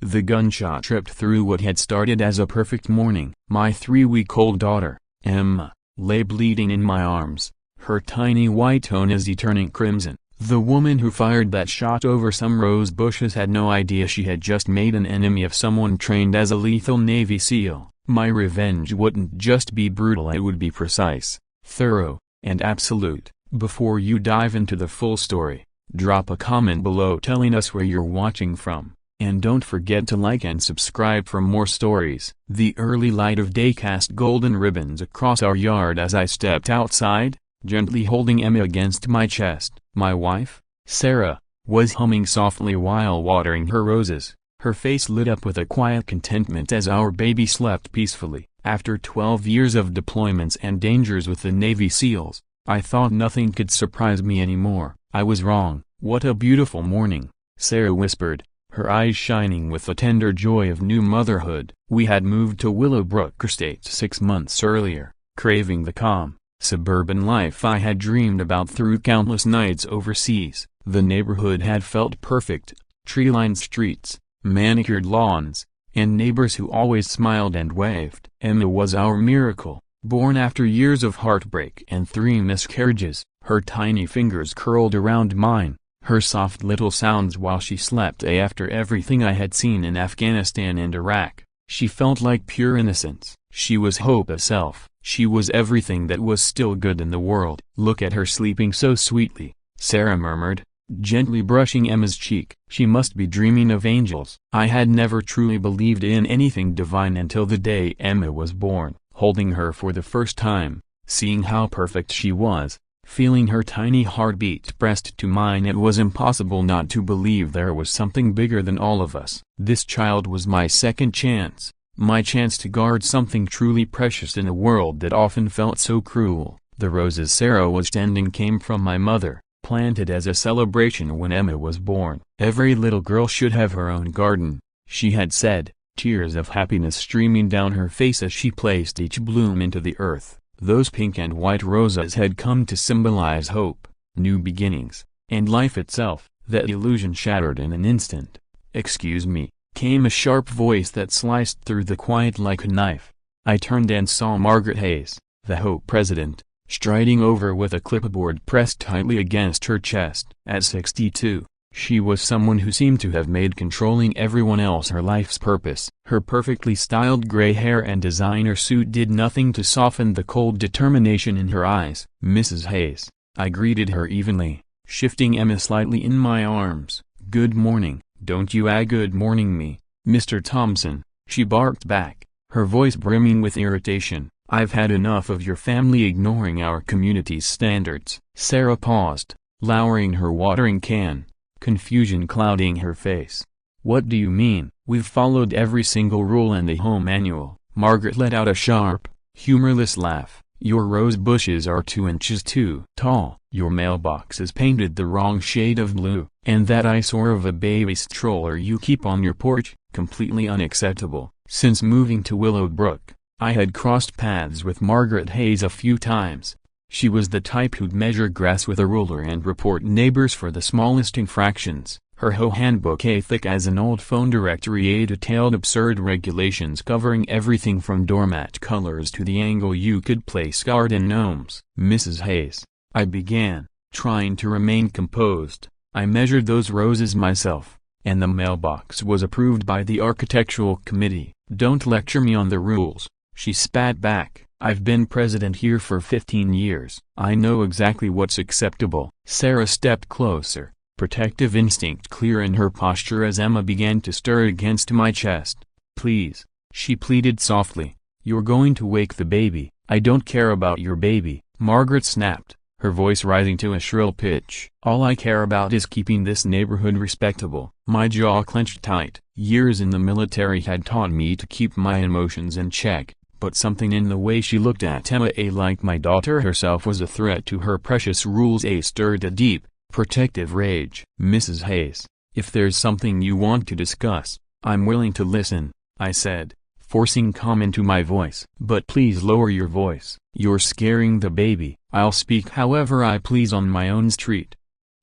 The gunshot tripped through what had started as a perfect morning. My 3-week-old daughter, Emma, lay bleeding in my arms, her tiny white toenails turning crimson. The woman who fired that shot over some rose bushes had no idea she had just made an enemy of someone trained as a lethal Navy SEAL. My revenge wouldn't just be brutal, it would be precise, thorough, and absolute. Before you dive into the full story, drop a comment below telling us where you're watching from, and don't forget to like and subscribe for more stories. The early light of day cast golden ribbons across our yard as I stepped outside, gently holding Emma against my chest. My wife, Sarah, was humming softly while watering her roses. Her face lit up with a quiet contentment as our baby slept peacefully. After 12 years of deployments and dangers with the Navy SEALs, I thought nothing could surprise me anymore. I was wrong. "What a beautiful morning," Sarah whispered, her eyes shining with the tender joy of new motherhood. We had moved to Willowbrook Estates 6 months earlier, craving the calm, suburban life I had dreamed about through countless nights overseas. The neighborhood had felt perfect, tree-lined streets, manicured lawns, and neighbors who always smiled and waved. Emma was our miracle, born after years of heartbreak and 3 miscarriages. Her tiny fingers curled around mine, her soft little sounds while she slept. After everything I had seen in Afghanistan and Iraq, she felt like pure innocence. She was hope itself. She was everything that was still good in the world. "Look at her sleeping so sweetly," Sarah murmured, gently brushing Emma's cheek. "She must be dreaming of angels." I had never truly believed in anything divine until the day Emma was born. Holding her for the first time, seeing how perfect she was, feeling her tiny heartbeat pressed to mine, it was impossible not to believe there was something bigger than all of us. This child was my second chance, my chance to guard something truly precious in a world that often felt so cruel. The roses Sarah was tending came from my mother, planted as a celebration when Emma was born. "Every little girl should have her own garden," she had said, tears of happiness streaming down her face as she placed each bloom into the earth. Those pink and white roses had come to symbolize hope, new beginnings, and life itself. That illusion shattered in an instant. "Excuse me," came a sharp voice that sliced through the quiet like a knife. I turned and saw Margaret Hayes, the HOA president, striding over with a clipboard pressed tightly against her chest. At 62, she was someone who seemed to have made controlling everyone else her life's purpose. Her perfectly styled gray hair and designer suit did nothing to soften the cold determination in her eyes. "Mrs. Hayes," I greeted her evenly, shifting Emma slightly in my arms. "Good morning." "Don't you good morning me, Mr. Thompson," she barked back, her voice brimming with irritation. "I've had enough of your family ignoring our community's standards." Sarah paused, lowering her watering can, confusion clouding her face. "What do you mean?" "We've followed every single rule in the home manual." Margaret let out a sharp, humorless laugh. "Your rose bushes are 2 inches too tall. Your mailbox is painted the wrong shade of blue. And that eyesore of a baby stroller you keep on your porch, completely unacceptable." Since moving to Willowbrook, I had crossed paths with Margaret Hayes a few times. She was the type who'd measure grass with a ruler and report neighbors for the smallest infractions. Her HOA handbook, thick as an old phone directory, detailed absurd regulations covering everything from doormat colors to the angle you could place garden gnomes. "Mrs. Hayes," I began, trying to remain composed, "I measured those roses myself, and the mailbox was approved by the architectural committee." "Don't lecture me on the rules," she spat back. "I've been president here for 15 years. I know exactly what's acceptable." Sarah stepped closer, protective instinct clear in her posture as Emma began to stir against my chest. "Please," she pleaded softly, "you're going to wake the baby." "I don't care about your baby," Margaret snapped, her voice rising to a shrill pitch. "All I care about is keeping this neighborhood respectable." My jaw clenched tight. Years in the military had taught me to keep my emotions in check, but something in the way she looked at Emma like my daughter herself was a threat to her precious rules. Stirred a deep, protective rage. "Mrs. Hayes, if there's something you want to discuss, I'm willing to listen," I said, forcing calm into my voice. "But please lower your voice. You're scaring the baby." "I'll speak however I please on my own street,"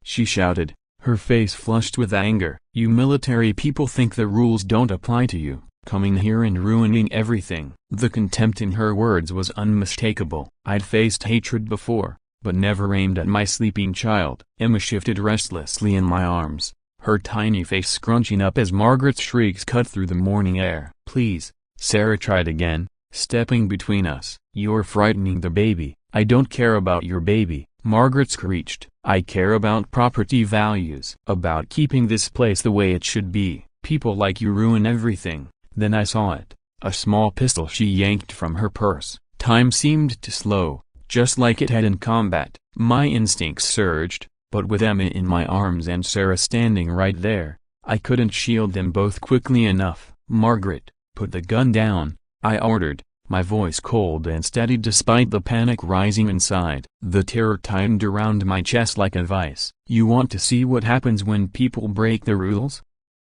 she shouted, her face flushed with anger. You military people think the rules don't apply to you, coming here and ruining everything." The contempt in her words was unmistakable. I'd faced hatred before, but never aimed at my sleeping child. Emma shifted restlessly in my arms, her tiny face scrunching up as Margaret's shrieks cut through the morning air. "Please," Sarah tried again, stepping between us. "You're frightening the baby." "I don't care about your baby," Margaret screeched. "I care about property values. About keeping this place the way it should be. People like you ruin everything." Then I saw it, a small pistol she yanked from her purse. Time seemed to slow, just like it had in combat. My instincts surged, but with Emma in my arms and Sarah standing right there, I couldn't shield them both quickly enough. "Margaret, put the gun down," I ordered, my voice cold and steady despite the panic rising inside. The terror tightened around my chest like a vice. "You want to see what happens when people break the rules?"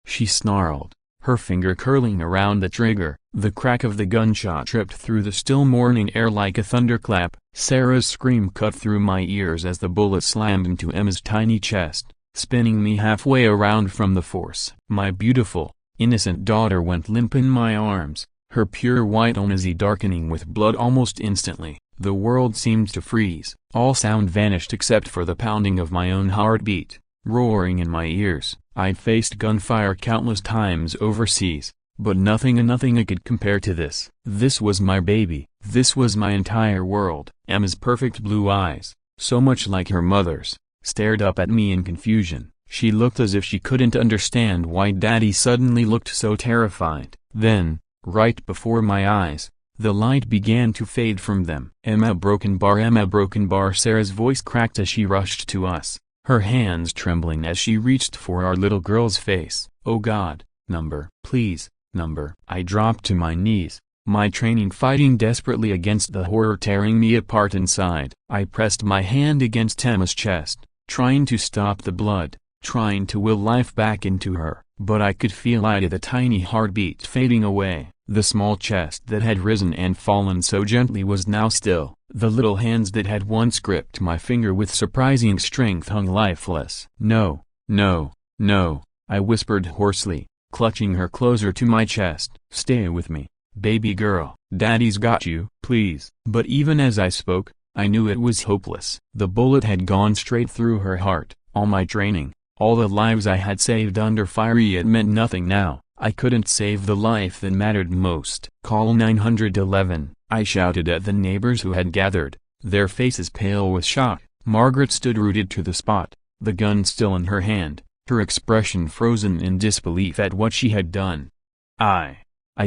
she snarled, her finger curling around the trigger. The crack of the gunshot tripped through the still morning air like a thunderclap. Sarah's scream cut through my ears as the bullet slammed into Emma's tiny chest, spinning me halfway around from the force. My beautiful, innocent daughter went limp in my arms, her pure white eyes darkening with blood almost instantly. The world seemed to freeze. All sound vanished except for the pounding of my own heartbeat, roaring in my ears. I'd faced gunfire countless times overseas, but nothing could compare to this. This was my baby. This was my entire world. Emma's perfect blue eyes, so much like her mother's, stared up at me in confusion. She looked as if she couldn't understand why Daddy suddenly looked so terrified. Then, right before my eyes, the light began to fade from them. Emma broken bar. Sarah's voice cracked as she rushed to us, her hands trembling as she reached for our little girl's face. "Oh God, number, please, number." I dropped to my knees, my training fighting desperately against the horror tearing me apart inside. I pressed my hand against Emma's chest, trying to stop the blood, trying to will life back into her, but I could feel the tiny heartbeat fading away. The small chest that had risen and fallen so gently was now still. The little hands that had once gripped my finger with surprising strength hung lifeless. "No, no, no," I whispered hoarsely, clutching her closer to my chest. "Stay with me, baby girl. Daddy's got you, please." But even as I spoke, I knew it was hopeless. The bullet had gone straight through her heart. All my training, all the lives I had saved under fire, it meant nothing now. I couldn't save the life that mattered most. "Call 911, I shouted at the neighbors who had gathered, their faces pale with shock. Margaret stood rooted to the spot, the gun still in her hand, her expression frozen in disbelief at what she had done. I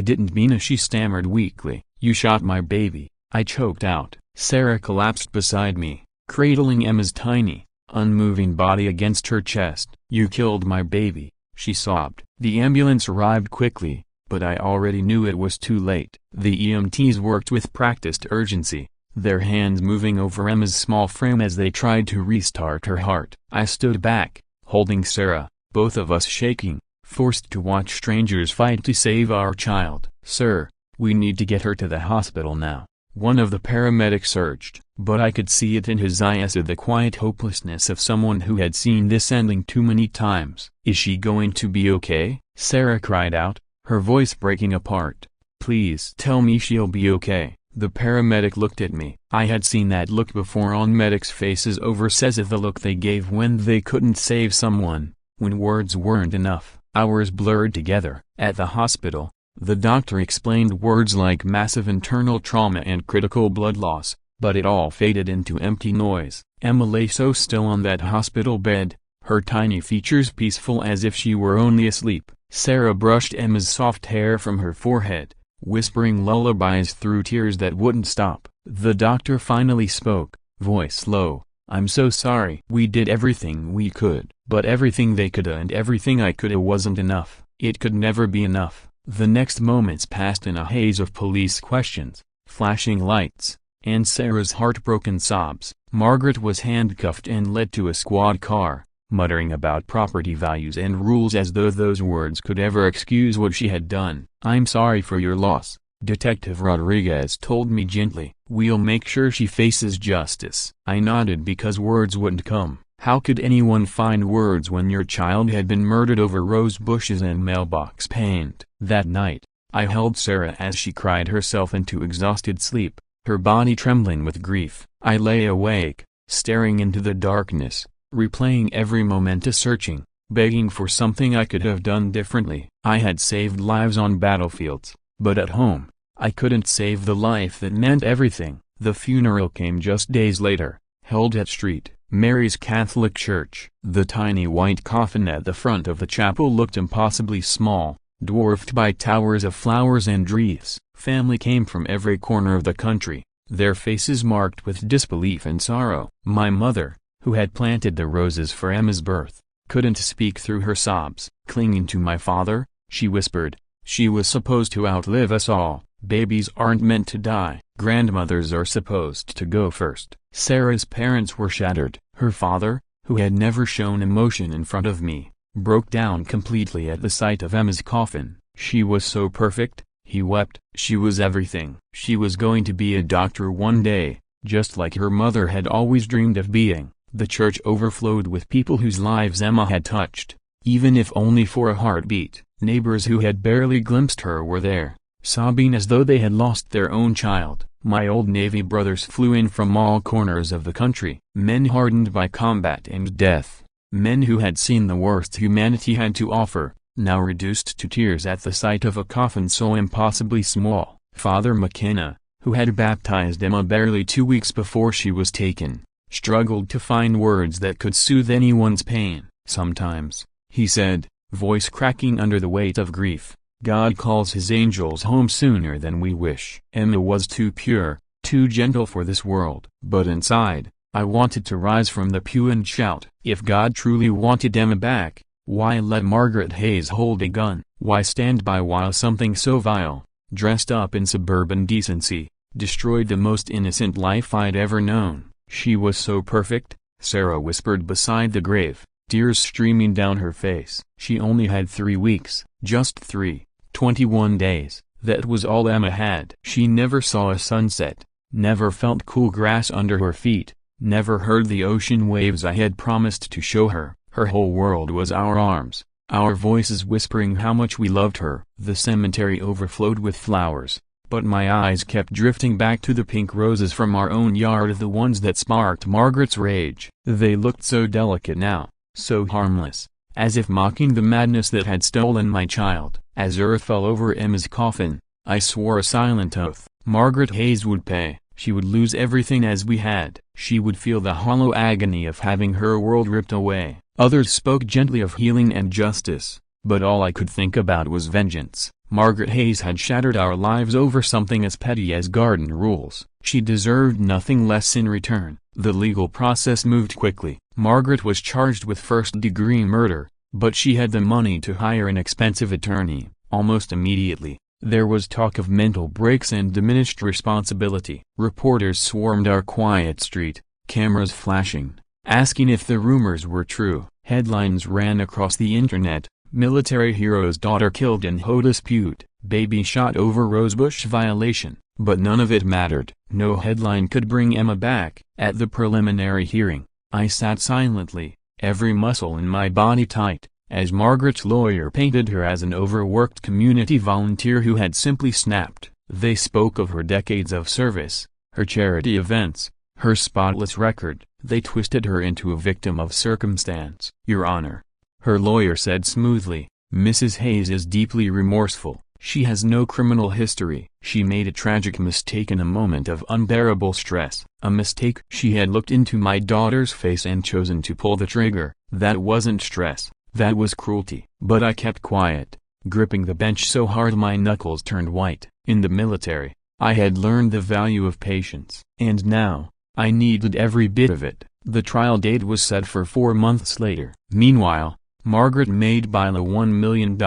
didn't mean it," she stammered weakly. "You shot my baby," I choked out. Sarah collapsed beside me, cradling Emma's tiny, unmoving body against her chest. "You killed my baby," she sobbed. The ambulance arrived quickly, but I already knew it was too late. The EMTs worked with practiced urgency, their hands moving over Emma's small frame as they tried to restart her heart. I stood back, holding Sarah, both of us shaking, forced to watch strangers fight to save our child. "Sir, we need to get her to the hospital now," one of the paramedics urged. But I could see it in his eyes, the quiet hopelessness of someone who had seen this ending too many times. "Is she going to be okay?" Sarah cried out, her voice breaking apart. "Please tell me she'll be okay." The paramedic looked at me. I had seen that look before on medics' faces, the look they gave when they couldn't save someone, when words weren't enough. Hours blurred together. At the hospital, the doctor explained words like massive internal trauma and critical blood loss, but it all faded into empty noise. Emma lay so still on that hospital bed, her tiny features peaceful as if she were only asleep. Sarah brushed Emma's soft hair from her forehead, whispering lullabies through tears that wouldn't stop. The doctor finally spoke, voice low. "I'm so sorry. We did everything we could, but everything they coulda and everything I coulda wasn't enough. It could never be enough." The next moments passed in a haze of police questions, flashing lights, and Sarah's heartbroken sobs. Margaret was handcuffed and led to a squad car, muttering about property values and rules as though those words could ever excuse what she had done. "I'm sorry for your loss," Detective Rodriguez told me gently. "We'll make sure she faces justice." I nodded because words wouldn't come. How could anyone find words when your child had been murdered over rose bushes and mailbox paint? That night, I held Sarah as she cried herself into exhausted sleep, her body trembling with grief. I lay awake, staring into the darkness, replaying every moment, searching, begging for something I could have done differently. I had saved lives on battlefields, but at home, I couldn't save the life that meant everything. The funeral came just days later, held at St. Mary's Catholic Church. The tiny white coffin at the front of the chapel looked impossibly small, dwarfed by towers of flowers and wreaths. Family came from every corner of the country, their faces marked with disbelief and sorrow. My mother, who had planted the roses for Emma's birth, couldn't speak through her sobs. Clinging to my father, she whispered, "She was supposed to outlive us all. Babies aren't meant to die. Grandmothers are supposed to go first." Sarah's parents were shattered. Her father, who had never shown emotion in front of me, broke down completely at the sight of Emma's coffin. She was so perfect, he wept. She was everything. She was going to be a doctor one day, just like her mother had always dreamed of being. The church overflowed with people whose lives Emma had touched, even if only for a heartbeat. Neighbors who had barely glimpsed her were there, sobbing as though they had lost their own child. My old Navy brothers flew in from all corners of the country, men hardened by combat and death, men who had seen the worst humanity had to offer, now reduced to tears at the sight of a coffin so impossibly small. Father McKenna, who had baptized Emma barely 2 weeks before she was taken, struggled to find words that could soothe anyone's pain. "Sometimes," he said, voice cracking under the weight of grief, "God calls his angels home sooner than we wish." Emma was too pure, too gentle for this world. But inside, I wanted to rise from the pew and shout. If God truly wanted Emma back, why let Margaret Hayes hold a gun? Why stand by while something so vile, dressed up in suburban decency, destroyed the most innocent life I'd ever known? "She was so perfect," Sarah whispered beside the grave, tears streaming down her face. "She only had 3 weeks, just 3, 21 days, that was all Emma had. She never saw a sunset, never felt cool grass under her feet, never heard the ocean waves I had promised to show her. Her whole world was our arms, our voices whispering how much we loved her." The cemetery overflowed with flowers, but my eyes kept drifting back to the pink roses from our own yard, the ones that sparked Margaret's rage. They looked so delicate now, so harmless, as if mocking the madness that had stolen my child. As earth fell over Emma's coffin, I swore a silent oath. Margaret Hayes would pay. She would lose everything as we had. She would feel the hollow agony of having her world ripped away. Others spoke gently of healing and justice, but all I could think about was vengeance. Margaret Hayes had shattered our lives over something as petty as garden rules. She deserved nothing less in return. The legal process moved quickly. Margaret was charged with first-degree murder, but she had the money to hire an expensive attorney. Almost immediately, there was talk of mental breaks and diminished responsibility. Reporters swarmed our quiet street, cameras flashing, asking if the rumors were true. Headlines ran across the internet: "Military hero's daughter killed in HOA dispute, baby shot over rosebush violation." But none of it mattered. No headline could bring Emma back. At the preliminary hearing, I sat silently, every muscle in my body tight, as Margaret's lawyer painted her as an overworked community volunteer who had simply snapped. They spoke of her decades of service, her charity events, her spotless record. They twisted her into a victim of circumstance. "Your Honor," her lawyer said smoothly, "Mrs. Hayes is deeply remorseful. She has no criminal history. She made a tragic mistake in a moment of unbearable stress." A mistake? She had looked into my daughter's face and chosen to pull the trigger. That wasn't stress, that was cruelty. But I kept quiet, gripping the bench so hard my knuckles turned white. In the military, I had learned the value of patience. And now, I needed every bit of it. The trial date was set for 4 months later. Meanwhile, Margaret made by the $1 million,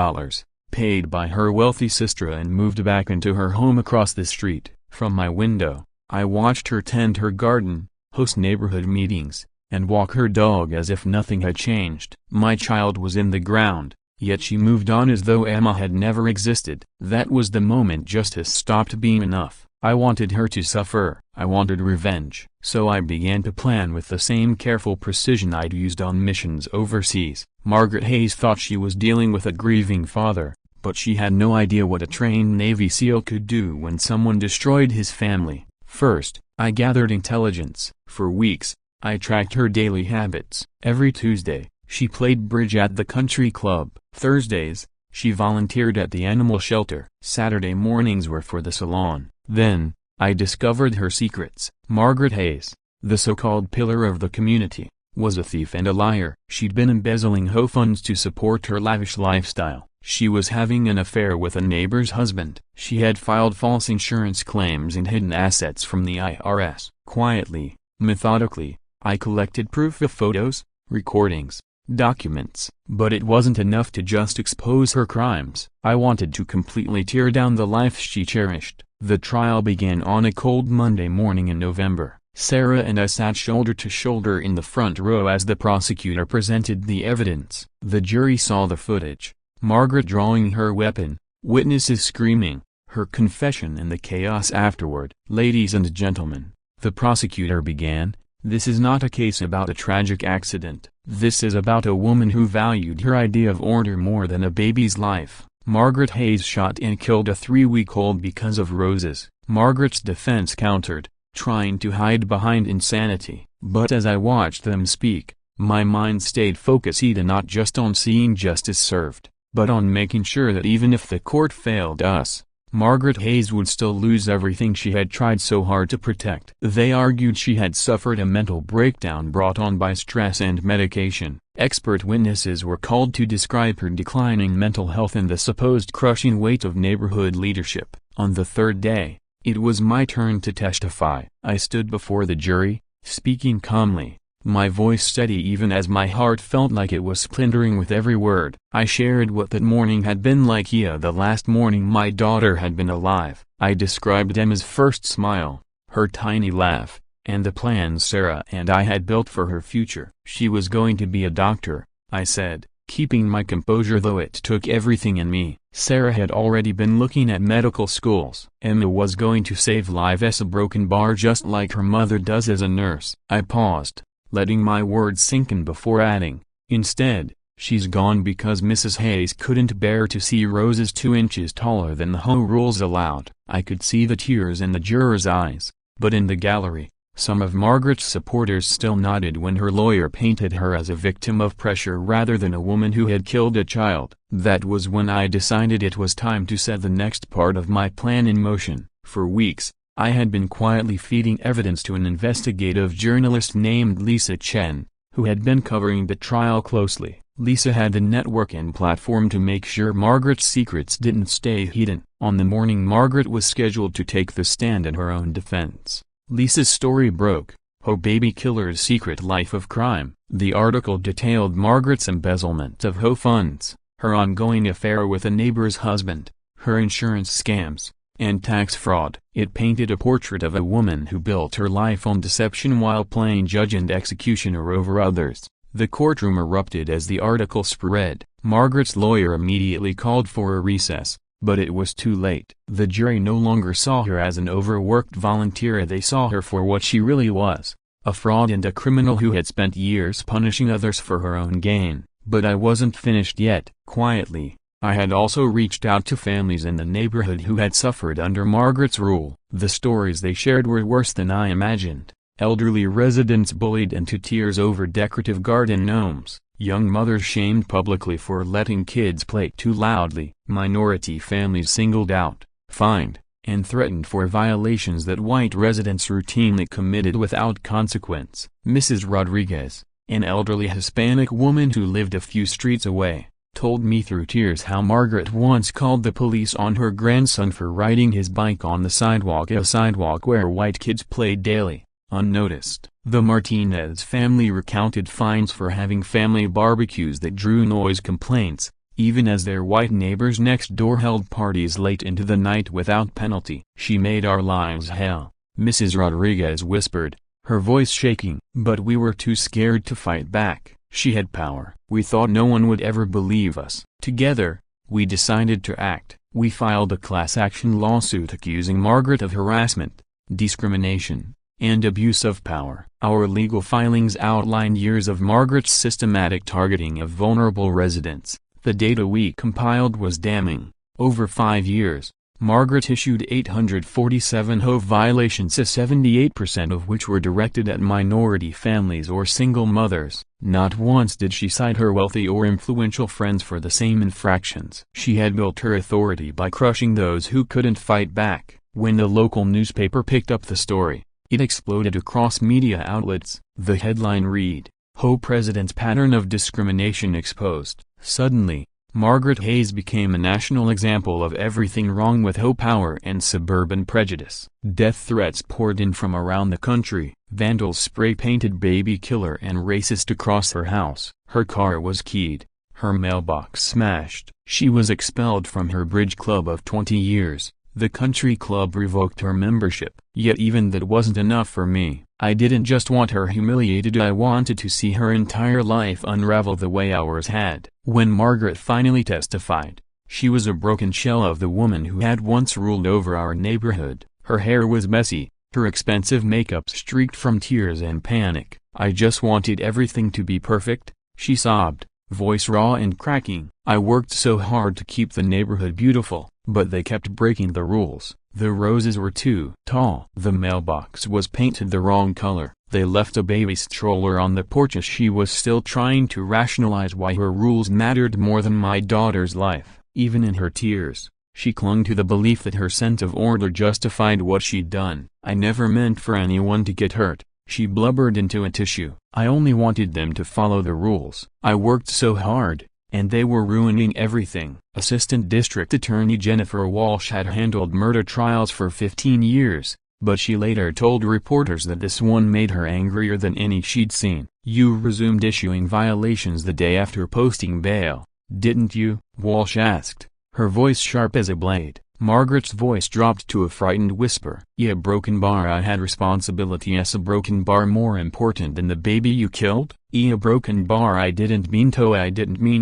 paid by her wealthy sister, and moved back into her home across the street. From my window, I watched her tend her garden, host neighborhood meetings, and walk her dog as if nothing had changed. My child was in the ground, yet she moved on as though Emma had never existed. That was the moment justice stopped being enough. I wanted her to suffer. I wanted revenge. So I began to plan with the same careful precision I'd used on missions overseas. Margaret Hayes thought she was dealing with a grieving father, but she had no idea what a trained Navy SEAL could do when someone destroyed his family. First, I gathered intelligence. For weeks, I tracked her daily habits. Every Tuesday, she played bridge at the country club. Thursdays, she volunteered at the animal shelter. Saturday mornings were for the salon. Then, I discovered her secrets. Margaret Hayes, the so-called pillar of the community, was a thief and a liar. She'd been embezzling HOA funds to support her lavish lifestyle. She was having an affair with a neighbor's husband. She had filed false insurance claims and hidden assets from the IRS. Quietly, methodically, I collected proof of photos, recordings, documents. But it wasn't enough to just expose her crimes. I wanted to completely tear down the life she cherished. The trial began on a cold Monday morning in November. Sarah and I sat shoulder to shoulder in the front row as the prosecutor presented the evidence. The jury saw the footage. Margaret drawing her weapon, witnesses screaming, her confession and the chaos afterward. "Ladies and gentlemen," the prosecutor began, "this is not a case about a tragic accident. This is about a woman who valued her idea of order more than a baby's life. Margaret Hayes shot and killed a 3-week-old because of roses." Margaret's defense countered, trying to hide behind insanity. But as I watched them speak, my mind stayed focused not just on seeing justice served, but on making sure that even if the court failed us, Margaret Hayes would still lose everything she had tried so hard to protect. They argued she had suffered a mental breakdown brought on by stress and medication. Expert witnesses were called to describe her declining mental health and the supposed crushing weight of neighborhood leadership. On the third day, it was my turn to testify. I stood before the jury, speaking calmly, my voice steady even as my heart felt like it was splintering with every word. I shared what that morning had been like, the last morning my daughter had been alive. I described Emma's first smile, her tiny laugh, and the plans Sarah and I had built for her future. She was going to be a doctor, I said, keeping my composure though it took everything in me. Sarah had already been looking at medical schools. Emma was going to save lives as a broken bar just like her mother does as a nurse. I paused, letting my words sink in before adding, instead, she's gone because Mrs. Hayes couldn't bear to see roses 2 inches taller than the HOA rules allowed. I could see the tears in the jurors' eyes, but in the gallery, some of Margaret's supporters still nodded when her lawyer painted her as a victim of pressure rather than a woman who had killed a child. That was when I decided it was time to set the next part of my plan in motion. For weeks, I had been quietly feeding evidence to an investigative journalist named Lisa Chen, who had been covering the trial closely. Lisa had the network and platform to make sure Margaret's secrets didn't stay hidden. On the morning Margaret was scheduled to take the stand in her own defense, Lisa's story broke, HOA Baby Killer's Secret Life of Crime. The article detailed Margaret's embezzlement of HOA funds, her ongoing affair with a neighbor's husband, her insurance scams, and tax fraud. It painted a portrait of a woman who built her life on deception while playing judge and executioner over others. The courtroom erupted as the article spread. Margaret's lawyer immediately called for a recess, but it was too late. The jury no longer saw her as an overworked volunteer, they saw her for what she really was, a fraud and a criminal who had spent years punishing others for her own gain. But I wasn't finished yet. Quietly, I had also reached out to families in the neighborhood who had suffered under Margaret's rule. The stories they shared were worse than I imagined. Elderly residents bullied into tears over decorative garden gnomes, young mothers shamed publicly for letting kids play too loudly, minority families singled out, fined, and threatened for violations that white residents routinely committed without consequence. Mrs. Rodriguez, an elderly Hispanic woman who lived a few streets away, told me through tears how Margaret once called the police on her grandson for riding his bike on the sidewalk, a sidewalk where white kids played daily, unnoticed. The Martinez family recounted fines for having family barbecues that drew noise complaints, even as their white neighbors next door held parties late into the night without penalty. "She made our lives hell," Mrs. Rodriguez whispered, her voice shaking. "But we were too scared to fight back. She had power. We thought no one would ever believe us. Together, we decided to act." We filed a class action lawsuit accusing Margaret of harassment, discrimination, and abuse of power. Our legal filings outlined years of Margaret's systematic targeting of vulnerable residents. The data we compiled was damning. Over 5 years, Margaret issued 847 HOA violations, 78% of which were directed at minority families or single mothers. Not once did she cite her wealthy or influential friends for the same infractions. She had built her authority by crushing those who couldn't fight back. When the local newspaper picked up the story, it exploded across media outlets. The headline read, "HOA President's Pattern of Discrimination Exposed." Suddenly, Margaret Hayes became a national example of everything wrong with HOA power and suburban prejudice. Death threats poured in from around the country. Vandals spray-painted "baby killer" and "racist" across her house. Her car was keyed, her mailbox smashed. She was expelled from her bridge club of 20 years. The country club revoked her membership. Yet even that wasn't enough for me. I didn't just want her humiliated, I wanted to see her entire life unravel the way ours had. When Margaret finally testified, she was a broken shell of the woman who had once ruled over our neighborhood. Her hair was messy, her expensive makeup streaked from tears and panic. "I just wanted everything to be perfect," she sobbed, voice raw and cracking. "I worked so hard to keep the neighborhood beautiful, but they kept breaking the rules. The roses were too tall. The mailbox was painted the wrong color. They left a baby stroller on the porch." As she was still trying to rationalize why her rules mattered more than my daughter's life. Even in her tears, she clung to the belief that her sense of order justified what she'd done. "I never meant for anyone to get hurt," she blubbered into a tissue. "I only wanted them to follow the rules. I worked so hard, and they were ruining everything." Assistant District Attorney Jennifer Walsh had handled murder trials for 15 years, but she later told reporters that this one made her angrier than any she'd seen. "You resumed issuing violations the day after posting bail, didn't you?" Walsh asked, her voice sharp as a blade. Margaret's voice dropped to a frightened whisper. "Yeah, broken bar. I had responsibility. Yes, a broken bar more important than the baby you killed? A broken bar. I didn't mean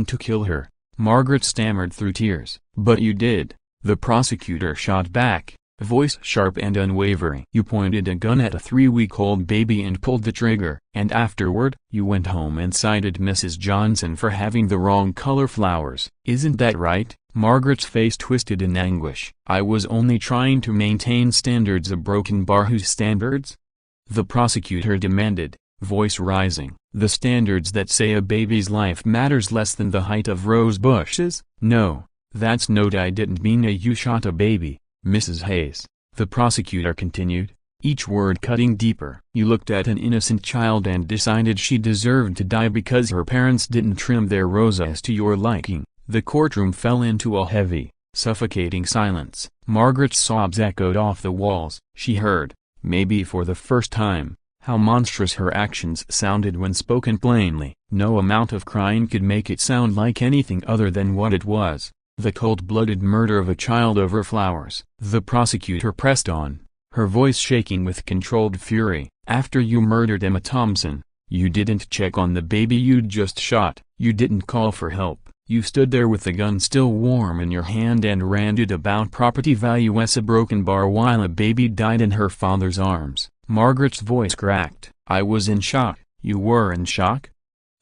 to kill her," Margaret stammered through tears. "But you did," the prosecutor shot back, voice sharp and unwavering. "You pointed a gun at a 3-week-old baby and pulled the trigger. And afterward, you went home and cited Mrs. Johnson for having the wrong color flowers. Isn't that right?" Margaret's face twisted in anguish. "I was only trying to maintain standards. A broken bar. Whose standards?" the prosecutor demanded, voice rising. "The standards that say a baby's life matters less than the height of rose bushes?" "No, that's not. I didn't mean you shot a baby, Mrs. Hayes," the prosecutor continued, each word cutting deeper. "You looked at an innocent child and decided she deserved to die because her parents didn't trim their roses to your liking." The courtroom fell into a heavy, suffocating silence. Margaret's sobs echoed off the walls. She heard, maybe for the first time, how monstrous her actions sounded when spoken plainly. No amount of crying could make it sound like anything other than what it was: the cold-blooded murder of a child over flowers. The prosecutor pressed on, her voice shaking with controlled fury. "After you murdered Emma Thompson, you didn't check on the baby you'd just shot. You didn't call for help. You stood there with the gun still warm in your hand and ranted about property value as a broken bar while a baby died in her father's arms." Margaret's voice cracked. "I was in shock." "You were in shock?"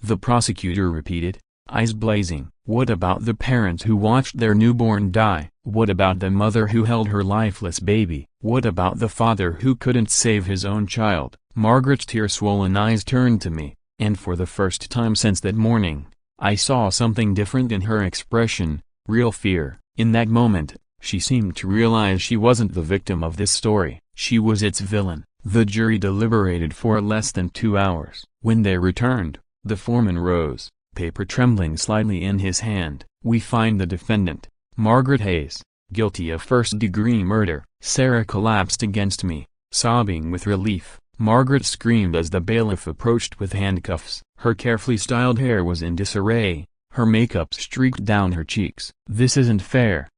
the prosecutor repeated, eyes blazing. "What about the parents who watched their newborn die? What about the mother who held her lifeless baby? What about the father who couldn't save his own child?" Margaret's tear-swollen eyes turned to me, and for the first time since that morning, I saw something different in her expression, real fear. In that moment, she seemed to realize she wasn't the victim of this story, she was its villain. The jury deliberated for less than 2 hours. When they returned, the foreman rose, paper trembling slightly in his hand. "We find the defendant, Margaret Hayes, guilty of first-degree murder." Sarah collapsed against me, sobbing with relief. Margaret screamed as the bailiff approached with handcuffs. Her carefully styled hair was in disarray, her makeup streaked down her cheeks. "This isn't fair,"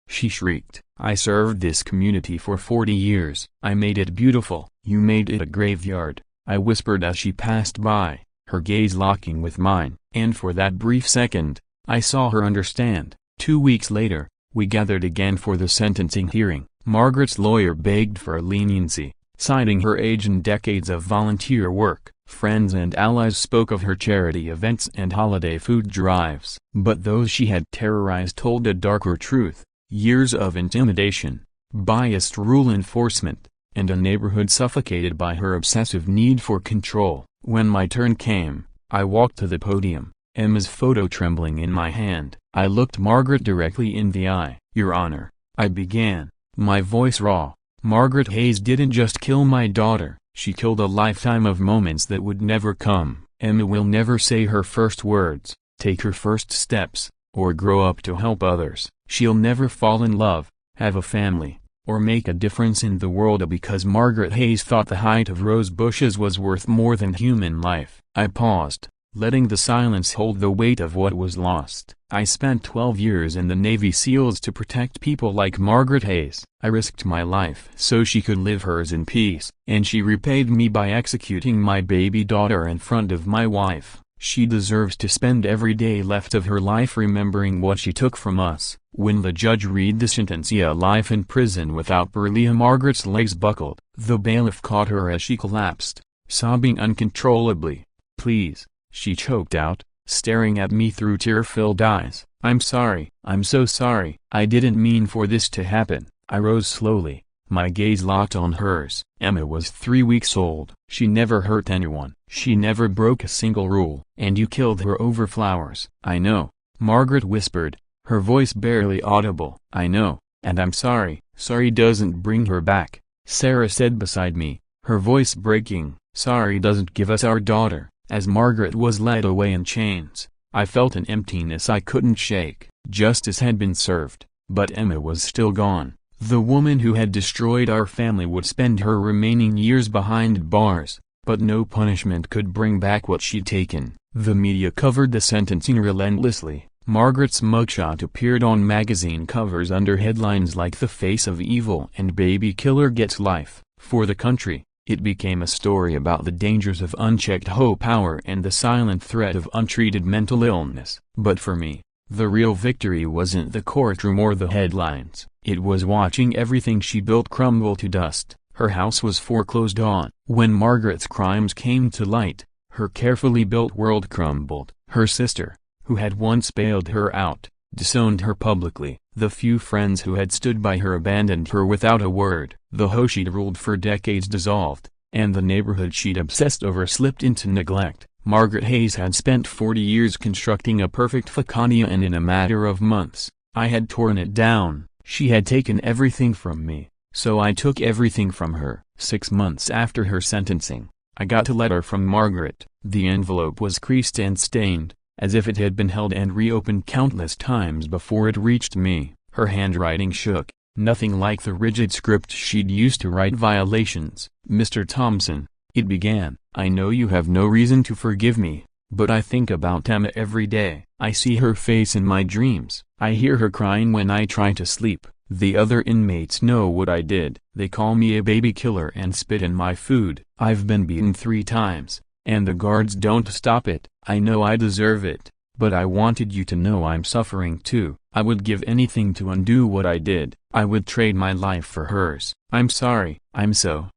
she shrieked. "I served this community for 40 years. I made it beautiful. You made it a graveyard," I whispered as she passed by, her gaze locking with mine. And for that brief second, I saw her understand. 2 weeks later, We gathered again for the sentencing hearing. Margaret's lawyer begged for leniency, citing her age and decades of volunteer work. Friends and allies spoke of her charity events and holiday food drives. But those she had terrorized told a darker truth: years of intimidation, biased rule enforcement, and a neighborhood suffocated by her obsessive need for control. When my turn came, I walked to the podium, Emma's photo trembling in my hand. I looked Margaret directly in the eye. "Your Honor," I began, my voice raw, "Margaret Hayes didn't just kill my daughter, she killed a lifetime of moments that would never come. Emma will never say her first words, take her first steps, or grow up to help others. She'll never fall in love, have a family, or make a difference in the world because Margaret Hayes thought the height of rose bushes was worth more than human life." I paused, letting the silence hold the weight of what was lost. I spent 12 years in the Navy SEALs to protect people like Margaret Hayes. I risked my life so she could live hers in peace, and she repaid me by executing my baby daughter in front of my wife. She deserves to spend every day left of her life remembering what she took from us. When the judge read the sentence, life in prison without parole, Margaret's legs buckled. The bailiff caught her as she collapsed, sobbing uncontrollably. "Please," she choked out, staring at me through tear-filled eyes. "I'm sorry. I'm so sorry. I didn't mean for this to happen." I rose slowly, my gaze locked on hers. "Emma was 3 weeks old. She never hurt anyone. She never broke a single rule. And you killed her over flowers." "I know," Margaret whispered, her voice barely audible. "I know, and I'm sorry." "Sorry doesn't bring her back," Sarah said beside me, her voice breaking. "Sorry doesn't give us our daughter." As Margaret was led away in chains, I felt an emptiness I couldn't shake. Justice had been served, but Emma was still gone. The woman who had destroyed our family would spend her remaining years behind bars, but no punishment could bring back what she'd taken. The media covered the sentencing relentlessly. Margaret's mugshot appeared on magazine covers under headlines like "The Face of Evil" and "Baby Killer Gets Life." For the country, it became a story about the dangers of unchecked HOA power and the silent threat of untreated mental illness. But for me, the real victory wasn't the courtroom or the headlines. It was watching everything she built crumble to dust. Her house was foreclosed on. When Margaret's crimes came to light, her carefully built world crumbled. Her sister, who had once bailed her out, disowned her publicly. The few friends who had stood by her abandoned her without a word. The HOA she'd ruled for decades dissolved, and the neighborhood she'd obsessed over slipped into neglect. Margaret Hayes had spent 40 years constructing a perfect facade, and in a matter of months, I had torn it down. She had taken everything from me, so I took everything from her. 6 months after her sentencing, I got a letter from Margaret. The envelope was creased and stained, as if it had been held and reopened countless times before it reached me. Her handwriting shook, nothing like the rigid script she'd used to write violations. "Mr. Thompson," it began, "I know you have no reason to forgive me, but I think about Emma every day. I see her face in my dreams. I hear her crying when I try to sleep. The other inmates know what I did. They call me a baby killer and spit in my food. I've been beaten 3 times, and the guards don't stop it. I know I deserve it, but I wanted you to know I'm suffering too. I would give anything to undo what I did. I would trade my life for hers. I'm sorry. I'm so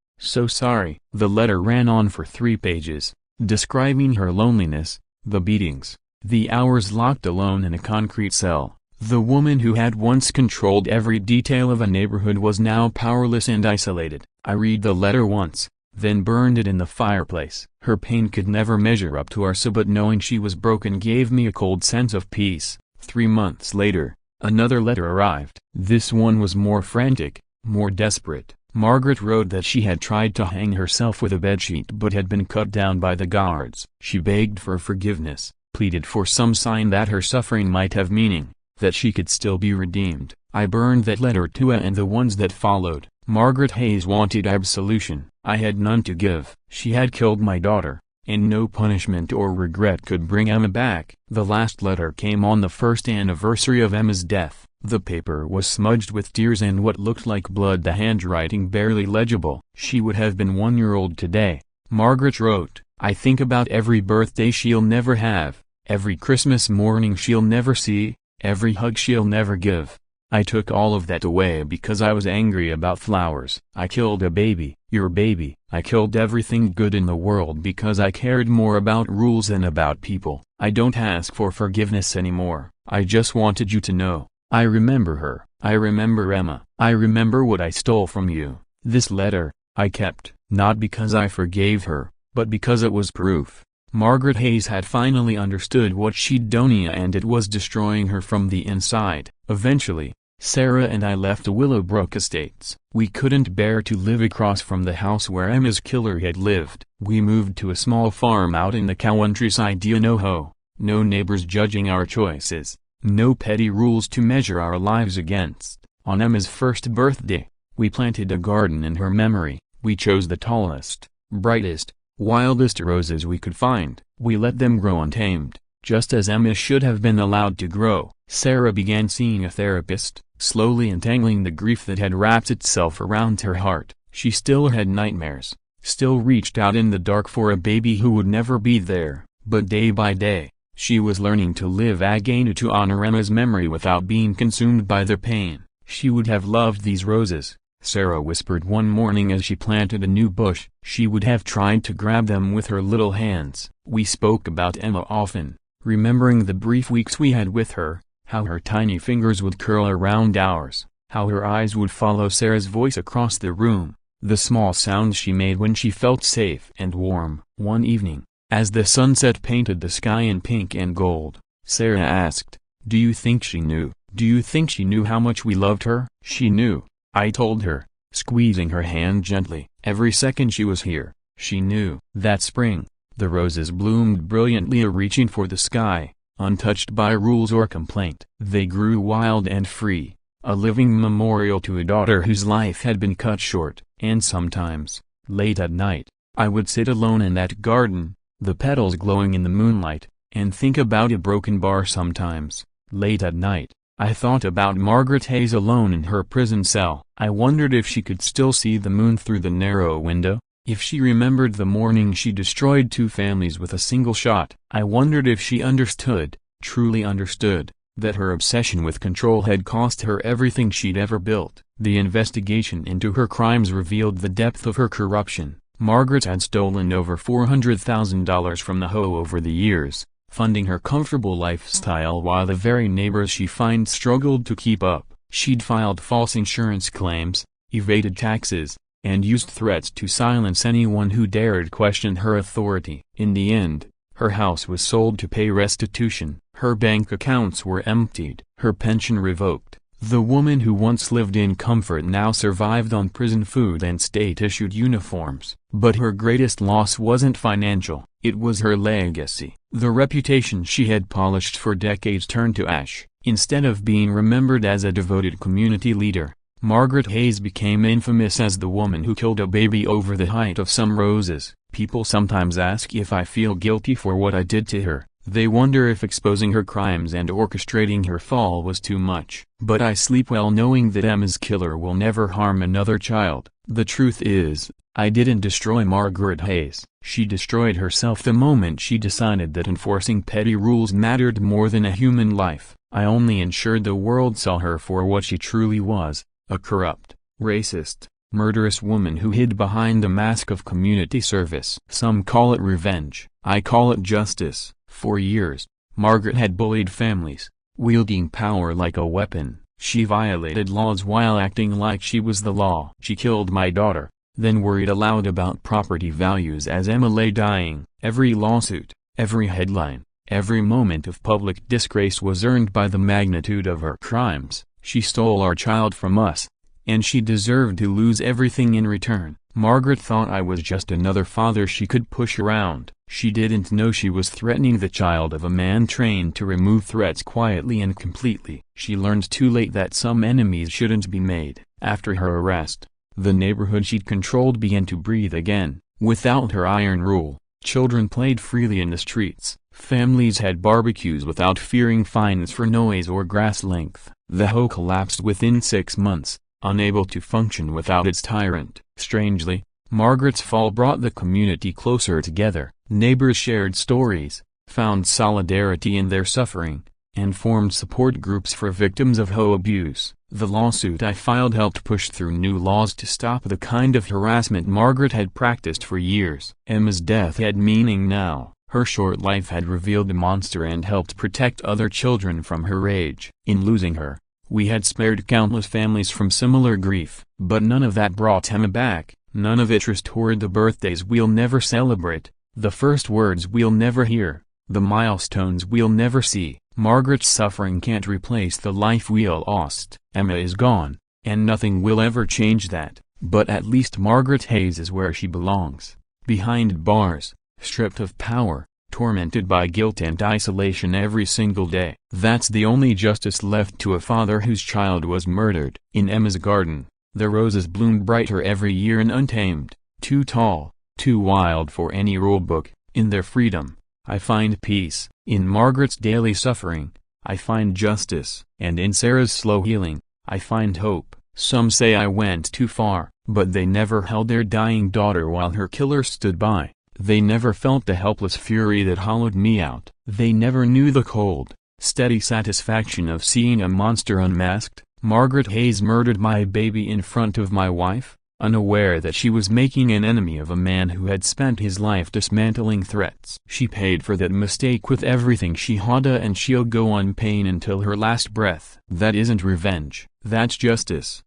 sorry." The letter ran on for 3 pages, describing her loneliness, the beatings, the hours locked alone in a concrete cell. The woman who had once controlled every detail of a neighborhood was now powerless and isolated. I read the letter once, then burned it in the fireplace. Her pain could never measure up to ours, but knowing she was broken gave me a cold sense of peace. 3 months later, another letter arrived. This one was more frantic, more desperate. Margaret wrote that she had tried to hang herself with a bedsheet but had been cut down by the guards. She begged for forgiveness, pleaded for some sign that her suffering might have meaning, that she could still be redeemed. I burned that letter too, and the ones that followed. Margaret Hayes wanted absolution. I had none to give. She had killed my daughter, and no punishment or regret could bring Emma back. The last letter came on the 1st anniversary of Emma's death. The paper was smudged with tears and what looked like blood, the handwriting barely legible. "She would have been 1-year-old today," Margaret wrote. "I think about every birthday she'll never have, every Christmas morning she'll never see, every hug she'll never give. I took all of that away because I was angry about flowers. I killed a baby, your baby. I killed everything good in the world because I cared more about rules than about people. I don't ask for forgiveness anymore. I just wanted you to know. I remember her. I remember Emma. I remember what I stole from you. This letter, I kept, not because I forgave her, but because it was proof. Margaret Hayes had finally understood what she'd done, and it was destroying her from the inside. Eventually, Sarah and I left Willowbrook Estates. We couldn't bear to live across from the house where Emma's killer had lived. We moved to a small farm out in the countryside. No neighbors judging our choices. No petty rules to measure our lives against. On Emma's first birthday, we planted a garden in her memory. We chose the tallest, brightest, wildest roses we could find. We let them grow untamed, just as Emma should have been allowed to grow. Sarah began seeing a therapist, slowly untangling the grief that had wrapped itself around her heart. She still had nightmares, still reached out in the dark for a baby who would never be there, but day by day, she was learning to live again, to honor Emma's memory without being consumed by their pain. She would have loved these roses, Sarah whispered one morning as she planted a new bush. She would have tried to grab them with her little hands. We spoke about Emma often, remembering the brief weeks we had with her, how her tiny fingers would curl around ours, how her eyes would follow Sarah's voice across the room, the small sounds she made when she felt safe and warm. One evening, as the sunset painted the sky in pink and gold, Sarah asked, "Do you think she knew? Do you think she knew how much we loved her?" "She knew," I told her, squeezing her hand gently. "Every second she was here, she knew." That spring, the roses bloomed brilliantly, reaching for the sky, untouched by rules or complaint. They grew wild and free, a living memorial to a daughter whose life had been cut short. And sometimes, late at night, I would sit alone in that garden, the petals glowing in the moonlight, and think about a broken bar. Sometimes, late at night, I thought about Margaret Hayes alone in her prison cell. I wondered if she could still see the moon through the narrow window, if she remembered the morning she destroyed 2 families with a single shot. I wondered if she understood, truly understood, that her obsession with control had cost her everything she'd ever built. The investigation into her crimes revealed the depth of her corruption. Margaret had stolen over $400,000 from the HOA over the years, funding her comfortable lifestyle while the very neighbors she fined struggled to keep up. She'd filed false insurance claims, evaded taxes, and used threats to silence anyone who dared question her authority. In the end, her house was sold to pay restitution, her bank accounts were emptied, her pension revoked. The woman who once lived in comfort now survived on prison food and state-issued uniforms. But her greatest loss wasn't financial, it was her legacy. The reputation she had polished for decades turned to ash. Instead of being remembered as a devoted community leader, Margaret Hayes became infamous as the woman who killed a baby over the height of some roses. People sometimes ask if I feel guilty for what I did to her. They wonder if exposing her crimes and orchestrating her fall was too much. But I sleep well knowing that Emma's killer will never harm another child. The truth is, I didn't destroy Margaret Hayes. She destroyed herself the moment she decided that enforcing petty rules mattered more than a human life. I only ensured the world saw her for what she truly was, a corrupt, racist, murderous woman who hid behind a mask of community service. Some call it revenge. I call it justice. For years, Margaret had bullied families, wielding power like a weapon. She violated laws while acting like she was the law. She killed my daughter, then worried aloud about property values as Emma lay dying. Every lawsuit, every headline, every moment of public disgrace was earned by the magnitude of her crimes. She stole our child from us, and she deserved to lose everything in return. Margaret thought I was just another father she could push around. She didn't know she was threatening the child of a man trained to remove threats quietly and completely. She learned too late that some enemies shouldn't be made. After her arrest, the neighborhood she'd controlled began to breathe again. Without her iron rule, children played freely in the streets. Families had barbecues without fearing fines for noise or grass length. The HOA collapsed within 6 months, unable to function without its tyrant. Strangely, Margaret's fall brought the community closer together. Neighbors shared stories, found solidarity in their suffering, and formed support groups for victims of HOA abuse. The lawsuit I filed helped push through new laws to stop the kind of harassment Margaret had practiced for years. Emma's death had meaning now. Her short life had revealed a monster and helped protect other children from her rage. In losing her, we had spared countless families from similar grief. But none of that brought Emma back, none of it restored the birthdays we'll never celebrate, the first words we'll never hear, the milestones we'll never see. Margaret's suffering can't replace the life we'll lost. Emma is gone, and nothing will ever change that, but at least Margaret Hayes is where she belongs, behind bars, stripped of power, tormented by guilt and isolation every single day. That's the only justice left to a father whose child was murdered. In Emma's garden, the roses bloom brighter every year and untamed, too tall, too wild for any rulebook. In their freedom, I find peace. In Margaret's daily suffering, I find justice. And in Sarah's slow healing, I find hope. Some say I went too far, but they never held their dying daughter while her killer stood by. They never felt the helpless fury that hollowed me out. They never knew the cold, steady satisfaction of seeing a monster unmasked. Margaret Hayes murdered my baby in front of my wife, unaware that she was making an enemy of a man who had spent his life dismantling threats. She paid for that mistake with everything she had, and she'll go on paying until her last breath. That isn't revenge. That's justice.